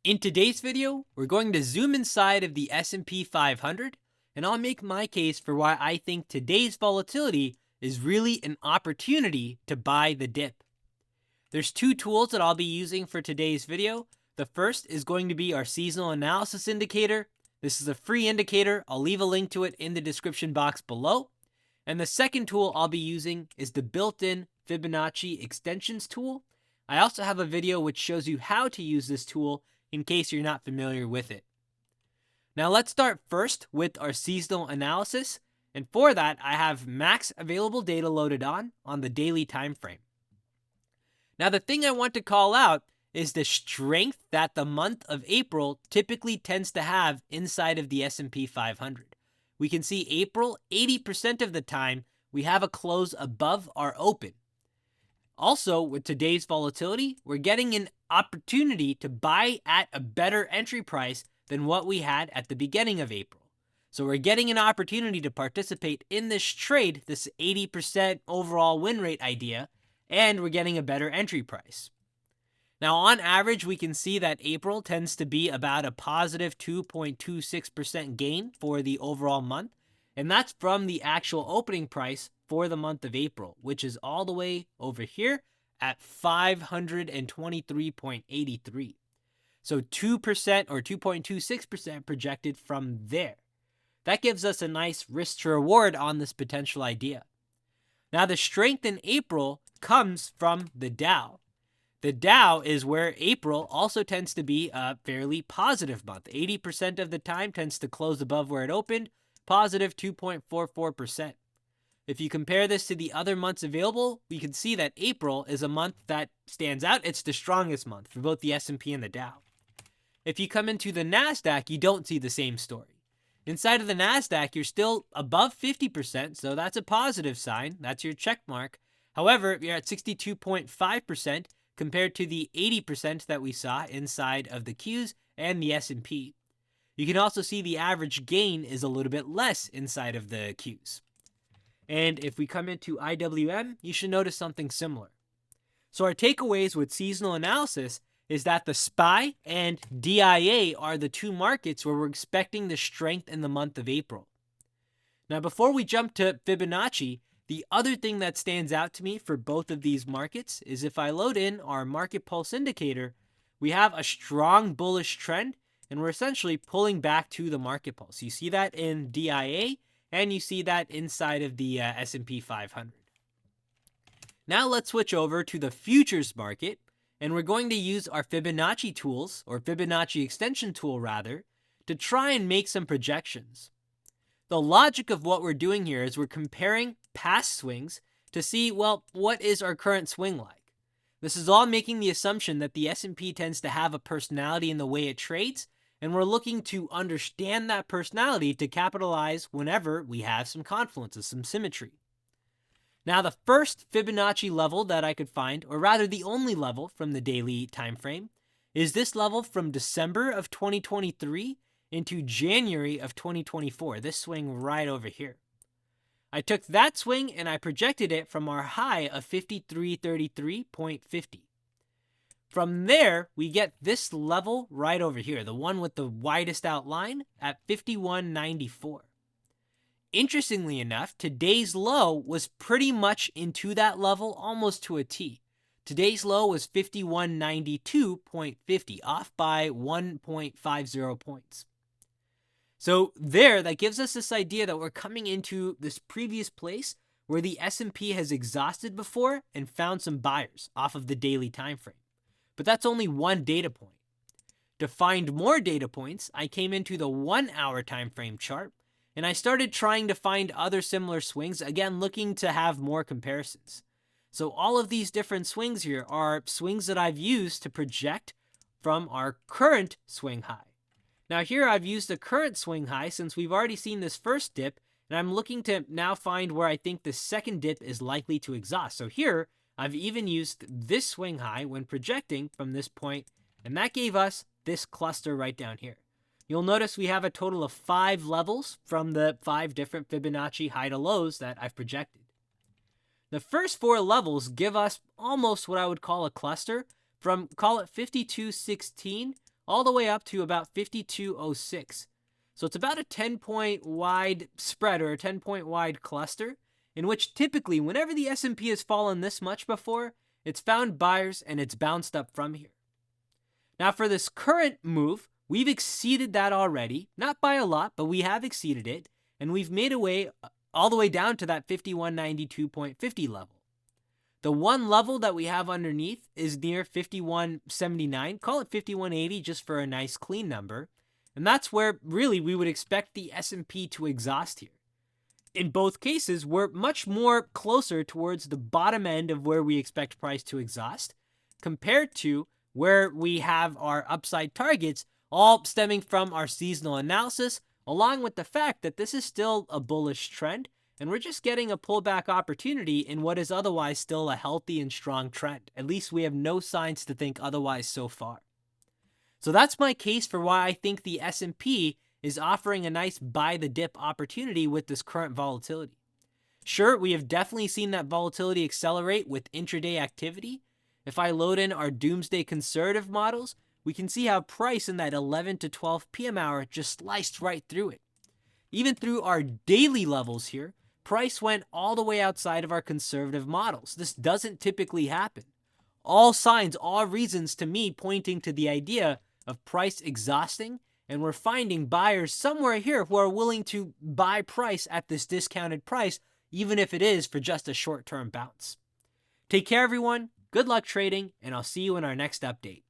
In today's video, we're going to zoom inside of the S&P 500, and I'll make my case for why I think today's volatility is really an opportunity to buy the dip. There's two tools that I'll be using for today's video. The first is going to be our seasonal analysis indicator. This is a free indicator. I'll leave a link to it in the description box below. And the second tool I'll be using is the built-in Fibonacci extensions tool. I also have a video which shows you how to use this tool in case you're not familiar with it. Now let's start first with our seasonal analysis, and for that I have max available data loaded on the daily time frame. Now the thing I want to call out is the strength that the month of April typically tends to have inside of the S&P 500. We can see April, 80% of the time, we have a close above our open. Also, with today's volatility, we're getting an opportunity to buy at a better entry price than what we had at the beginning of April. So we're getting an opportunity to participate in this trade, this 80% overall win rate idea, and we're getting a better entry price. Now, on average, we can see that April tends to be about a positive 2.26% gain for the overall month, and that's from the actual opening price for the month of April, which is all the way over here at 523.83. So 2% or 2.26% projected from there. That gives us a nice risk to reward on this potential idea. Now, the strength in April comes from the Dow. The Dow is where April also tends to be a fairly positive month. 80% of the time tends to close above where it opened, positive 2.44%. If you compare this to the other months available, we can see that April is a month that stands out. It's the strongest month for both the S&P and the Dow. If you come into the NASDAQ, you don't see the same story. Inside of the NASDAQ, you're still above 50%, so that's a positive sign. That's your check mark. However, you're at 62.5% compared to the 80% that we saw inside of the Qs and the S&P. You can also see the average gain is a little bit less inside of the Qs. And if we come into IWM, you should notice something similar. So our takeaways with seasonal analysis is that the SPY and DIA are the two markets where we're expecting the strength in the month of April. Now, before we jump to Fibonacci, the other thing that stands out to me for both of these markets is if I load in our market pulse indicator, we have a strong bullish trend and we're essentially pulling back to the market pulse. You see that in DIA and you see that inside of the S&P 500. Now let's switch over to the futures market, and we're going to use our Fibonacci tools, or Fibonacci extension tool rather, to try and make some projections. The logic of what we're doing here is we're comparing past swings to see, well, what is our current swing like? This is all making the assumption that the S&P tends to have a personality in the way it trades, and we're looking to understand that personality to capitalize whenever we have some confluences, some symmetry. Now, the first Fibonacci level that I could find, or rather the only level from the daily time frame, is this level from December of 2023 into January of 2024, this swing right over here. I took that swing and I projected it from our high of 5333.50. From there, we get this level right over here, the one with the widest outline at 5194. Interestingly enough, today's low was pretty much into that level almost to a T. Today's low was 5192.50, off by 1.50 points. So there, that gives us this idea that we're coming into this previous place where the S&P has exhausted before and found some buyers off of the daily time frame. But that's only one data point. To find more data points, I came into the 1 hour time frame chart and I started trying to find other similar swings, again looking to have more comparisons. So all of these different swings here are swings that I've used to project from our current swing high. Now here I've used the current swing high since we've already seen this first dip, and I'm looking to now find where I think the second dip is likely to exhaust. So here I've even used this swing high when projecting from this point, and that gave us this cluster right down here. You'll notice we have a total of 5 levels from the 5 different Fibonacci high to lows that I've projected. The first 4 levels give us almost what I would call a cluster from, call it 5216 all the way up to about 5206. So it's about a 10-point wide spread, or a 10-point wide cluster, in which typically whenever the S&P has fallen this much before, it's found buyers and it's bounced up from here. Now for this current move, we've exceeded that already, not by a lot, but we have exceeded it, and we've made a way all the way down to that 5192.50 level. The one level that we have underneath is near 5179, call it 5180 just for a nice clean number, and that's where really we would expect the S&P to exhaust here. In both cases, we're much more closer towards the bottom end of where we expect price to exhaust compared to where we have our upside targets, all stemming from our seasonal analysis, along with the fact that this is still a bullish trend, and we're just getting a pullback opportunity in what is otherwise still a healthy and strong trend. At least we have no signs to think otherwise so far. So that's my case for why I think the S&P is offering a nice buy the dip opportunity with this current volatility. Sure, we have definitely seen that volatility accelerate with intraday activity. If I load in our doomsday conservative models, we can see how price in that 11 to 12 p.m. hour just sliced right through it. Even through our daily levels here, price went all the way outside of our conservative models. This doesn't typically happen. All signs, all reasons to me pointing to the idea of price exhausting, and we're finding buyers somewhere here who are willing to buy price at this discounted price, even if it is for just a short-term bounce. Take care, everyone. Good luck trading, and I'll see you in our next update.